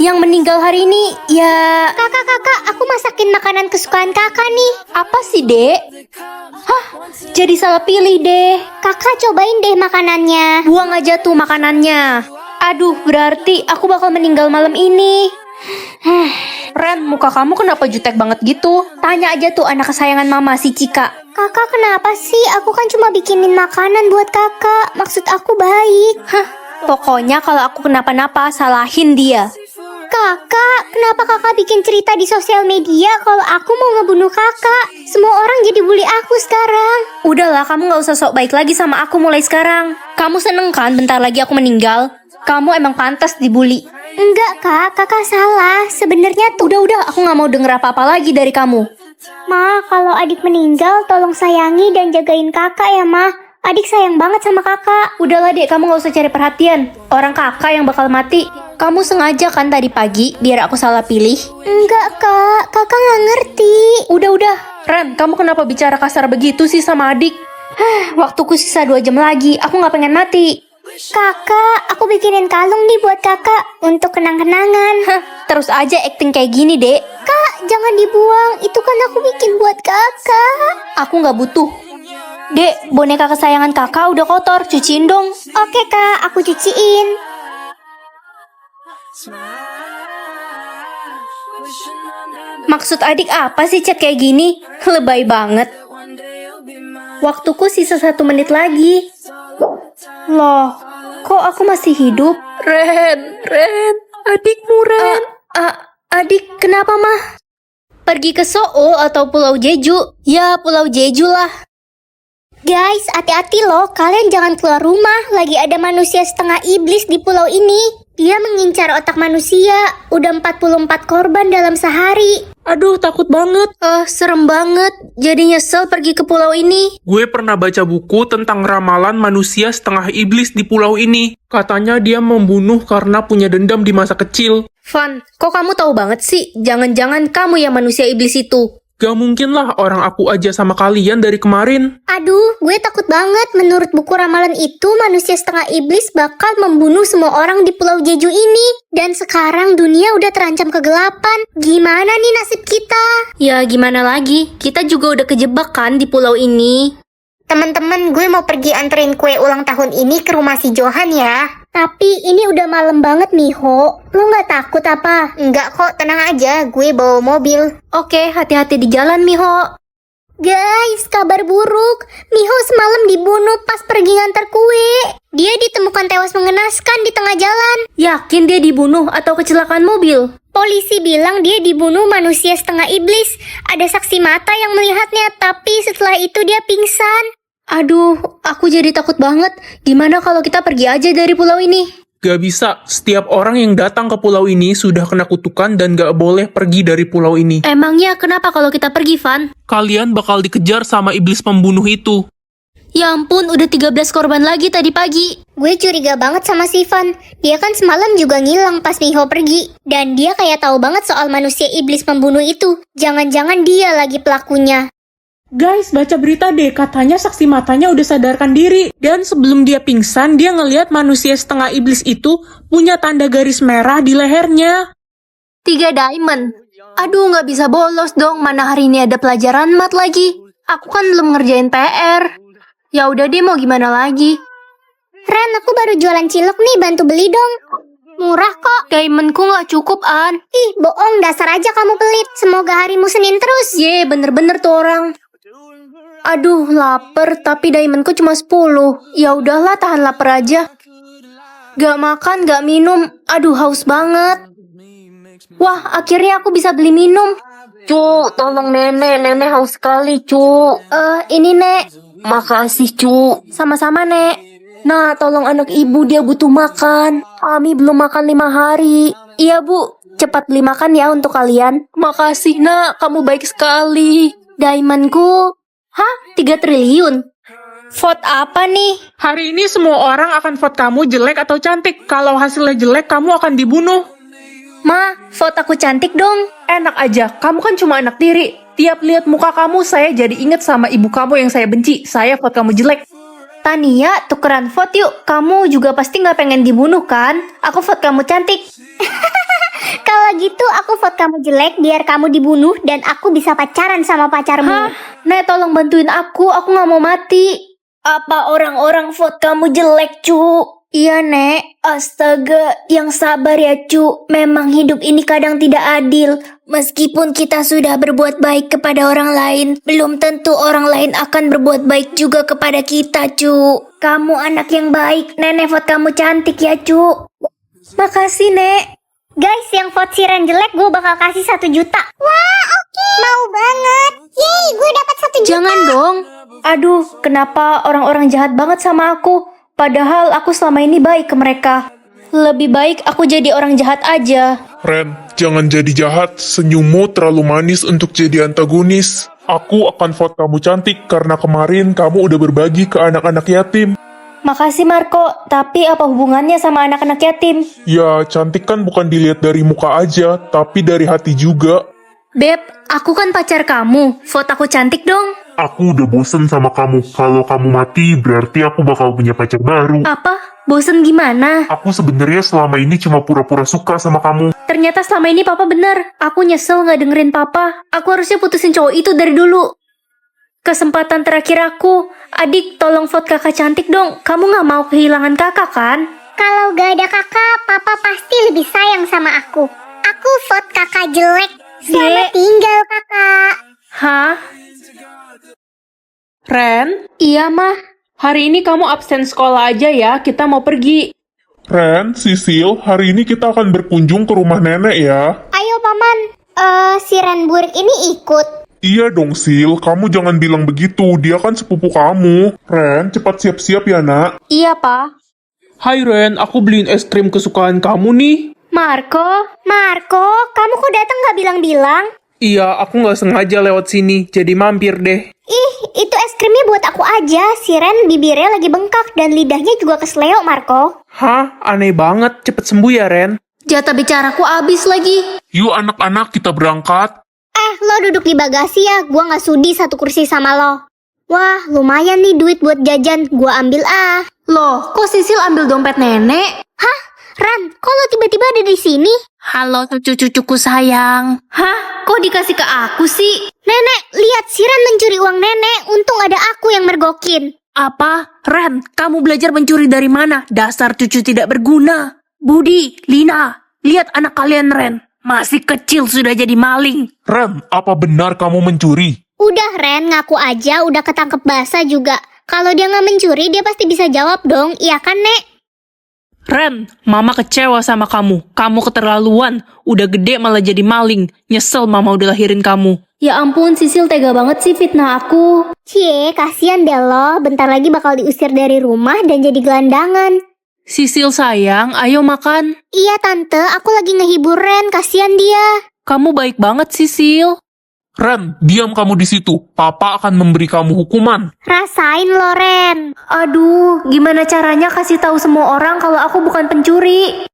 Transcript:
Yang meninggal hari ini, ya... Kakak, aku masakin makanan kesukaan kakak nih. Apa sih, Dek? Hah, jadi salah pilih deh. Kakak cobain deh makanannya. Buang aja tuh makanannya. Aduh, berarti aku bakal meninggal malam ini. Ren, muka kamu kenapa jutek banget gitu? Tanya aja tuh anak kesayangan mama, si Cika. Kakak kenapa sih? Aku kan cuma bikinin makanan buat kakak. Maksud aku baik. Hah, pokoknya kalau aku kenapa-napa, salahin dia. Kakak, kenapa kakak bikin cerita di sosial media kalau aku mau ngebunuh kakak? Semua orang jadi bully aku sekarang. Udahlah, kamu gak usah sok baik lagi sama aku mulai sekarang. Kamu seneng kan bentar lagi aku meninggal? Kamu emang pantas dibully. Enggak kak, kakak salah. Sebenarnya tuh... Udah, aku gak mau denger apa-apa lagi dari kamu. Ma, kalau adik meninggal tolong sayangi dan jagain kakak ya ma. Adik sayang banget sama kakak. Udahlah dek, kamu gak usah cari perhatian. Orang kakak yang bakal mati. Kamu sengaja kan tadi pagi biar aku salah pilih? Enggak kak, kakak gak ngerti. Udah. Ren, kamu kenapa bicara kasar begitu sih sama adik? Waktuku sisa 2 jam lagi, aku gak pengen mati. Kakak, aku bikinin kalung nih buat kakak untuk kenang-kenangan. Terus aja acting kayak gini dek. Kak, jangan dibuang, itu kan aku bikin buat kakak. Aku gak butuh. Dek, boneka kesayangan kakak udah kotor, cuciin dong. Oke kak, aku cuciin. Maksud adik apa sih chat kayak gini? Lebay banget. Waktuku sisa 1 menit lagi. Loh, kok aku masih hidup? Ren, adikmu Ren. Adik, kenapa mah? Pergi ke Seoul atau Pulau Jeju? Ya, Pulau Jeju lah. Guys, hati-hati loh, kalian jangan keluar rumah. Lagi ada manusia setengah iblis di pulau ini. Dia mengincar otak manusia. Udah 44 korban dalam sehari. Aduh, takut banget. Serem banget. Jadi nyesel pergi ke pulau ini. Gue pernah baca buku tentang ramalan manusia setengah iblis di pulau ini. Katanya dia membunuh karena punya dendam di masa kecil. Van, kok kamu tahu banget sih? Jangan-jangan kamu yang manusia iblis itu. Gak mungkin lah orang aku aja sama kalian dari kemarin. Aduh, gue takut banget. Menurut buku ramalan itu, manusia setengah iblis bakal membunuh semua orang di Pulau Jeju ini. Dan sekarang dunia udah terancam kegelapan. Gimana nih nasib kita? Ya gimana lagi? Kita juga udah kejebak kan di pulau ini. Teman-teman, gue mau pergi anterin kue ulang tahun ini ke rumah si Johan ya. Tapi ini udah malam banget, Miho. Lo gak takut apa? Enggak kok, tenang aja. Gue bawa mobil. Oke, hati-hati di jalan, Miho. Guys, kabar buruk. Miho semalam dibunuh pas pergi ngantar kue. Dia ditemukan tewas mengenaskan di tengah jalan. Yakin dia dibunuh atau kecelakaan mobil? Polisi bilang dia dibunuh manusia setengah iblis. Ada saksi mata yang melihatnya, tapi setelah itu dia pingsan. Aduh, aku jadi takut banget. Gimana kalau kita pergi aja dari pulau ini? Gak bisa, setiap orang yang datang ke pulau ini sudah kena kutukan dan gak boleh pergi dari pulau ini. Emangnya kenapa kalau kita pergi, Van? Kalian bakal dikejar sama iblis pembunuh itu. Ya ampun, udah 13 korban lagi tadi pagi. Gue curiga banget sama Sivan. Dia kan semalam juga ngilang pas Miho pergi. Dan dia kayak tahu banget soal manusia iblis pembunuh itu. Jangan-jangan dia lagi pelakunya. Guys, baca berita deh, katanya saksi matanya udah sadarkan diri. Dan sebelum dia pingsan, dia ngelihat manusia setengah iblis itu punya tanda garis merah di lehernya. 3 diamond. Aduh, nggak bisa bolos dong, mana hari ini ada pelajaran mat lagi. Aku kan belum ngerjain PR. Ya udah deh, mau gimana lagi. Ren, aku baru jualan cilok nih, bantu beli dong. Murah kok. Diamondku nggak cukup, An. Ih, bohong, dasar aja kamu pelit. Semoga harimu Senin terus. Ye, bener-bener tuh orang. Aduh, lapar, tapi diamondku cuma 10. Ya udahlah, tahan lapar aja. Gak makan, gak minum. Aduh, haus banget. Wah, akhirnya aku bisa beli minum. Cuk, tolong nenek haus sekali, Cuk. Ini, Nek. Makasih, Cuk. Sama-sama, Nek. Nah, tolong anak ibu, dia butuh makan. Ami belum makan 5 hari. Iya, Bu. Cepat beli makan ya untuk kalian. Makasih, Nak. Kamu baik sekali. Diamondku. Hah? 3 triliun? Vote apa nih? Hari ini semua orang akan vote kamu jelek atau cantik. Kalau hasilnya jelek, kamu akan dibunuh. Ma, vote aku cantik dong. Enak aja, kamu kan cuma anak tiri. Tiap lihat muka kamu, saya jadi inget sama ibu kamu yang saya benci. Saya vote kamu jelek. Tania, tukeran vote yuk. Kamu juga pasti nggak pengen dibunuh kan? Aku vote kamu cantik. gitu aku vote kamu jelek biar kamu dibunuh dan aku bisa pacaran sama pacarmu. Hah? Nek, tolong bantuin aku nggak mau mati. Apa orang-orang vote kamu jelek, Cu? Iya, Nek. Astaga, yang sabar ya, Cu. Memang hidup ini kadang tidak adil. Meskipun kita sudah berbuat baik kepada orang lain, belum tentu orang lain akan berbuat baik juga kepada kita, Cu. Kamu anak yang baik. Nenek vote kamu cantik ya, Cu. Makasih, Nek. Guys, yang vote si Ren jelek gue bakal kasih 1 juta. Wah, oke. Mau banget. Yeay, gue dapat 1 juta. Jangan dong. Aduh, kenapa orang-orang jahat banget sama aku? Padahal aku selama ini baik ke mereka. Lebih baik aku jadi orang jahat aja. Ren, jangan jadi jahat. Senyummu terlalu manis untuk jadi antagonis. Aku akan vote kamu cantik karena kemarin kamu udah berbagi ke anak-anak yatim. Makasih Marco, tapi apa hubungannya sama anak-anak yatim? Ya, cantik kan bukan dilihat dari muka aja, tapi dari hati juga. Beb, aku kan pacar kamu. Vote aku cantik dong. Aku udah bosen sama kamu. Kalau kamu mati, berarti aku bakal punya pacar baru. Apa? Bosen gimana? Aku sebenarnya selama ini cuma pura-pura suka sama kamu. Ternyata selama ini papa bener. Aku nyesel gak dengerin papa. Aku harusnya putusin cowok itu dari dulu. Kesempatan terakhir aku. Adik, tolong vote kakak cantik dong. Kamu gak mau kehilangan kakak kan? Kalau gak ada kakak, papa pasti lebih sayang sama aku. Aku vote kakak jelek. Selamat tinggal kakak. Hah? Ren, Iya mah. hari ini kamu absen sekolah aja ya, kita mau pergi. Ren, Sisil, hari ini kita akan berkunjung ke rumah nenek ya. Ayo paman. Si Ren burik ini ikut. Iya dong, Sil. Kamu jangan bilang begitu. Dia kan sepupu kamu. Ren, cepat siap-siap ya, nak. Iya pa. Hai Ren, aku beliin es krim kesukaan kamu nih. Marco? Marco, kamu kok datang gak bilang-bilang? Iya, aku nggak sengaja lewat sini, jadi mampir deh. Ih, itu es krimnya buat aku aja. Si Ren bibirnya lagi bengkak dan lidahnya juga kesleo, Marco. Hah? Aneh banget, cepet sembuh ya Ren. Jatah bicaraku abis lagi. Yuk anak-anak, kita berangkat. Lo duduk di bagasi ya, gua gak sudi satu kursi sama lo. Wah, lumayan nih duit buat jajan, gua ambil ah. Loh, kok Sisil ambil dompet nenek? Hah? Ran, kok lo tiba-tiba ada di sini? Halo cucu-cucuku sayang. Hah? Kok dikasih ke aku sih? Nenek, lihat si Ren mencuri uang nenek, untung ada aku yang mergokin. Apa? Ren, kamu belajar mencuri dari mana? Dasar cucu tidak berguna. Budi, Lina, lihat anak kalian Ren. Masih kecil sudah jadi maling. Ren, apa benar kamu mencuri? Udah Ren, ngaku aja udah ketangkep basah juga. Kalau dia nggak mencuri, dia pasti bisa jawab dong, iya kan Nek? Ren, mama kecewa sama kamu. Kamu keterlaluan. Udah gede malah jadi maling. Nyesel mama udah lahirin kamu. Ya ampun, Sisil tega banget sih fitnah aku. Cie, kasihan deh lo, bentar lagi bakal diusir dari rumah dan jadi gelandangan. Sisil sayang, ayo makan. Iya tante, aku lagi ngehibur Ren, kasihan dia. Kamu baik banget Sisil. Ren, diam kamu di situ. Papa akan memberi kamu hukuman. Rasain lo Ren. Aduh, gimana caranya kasih tahu semua orang kalau aku bukan pencuri?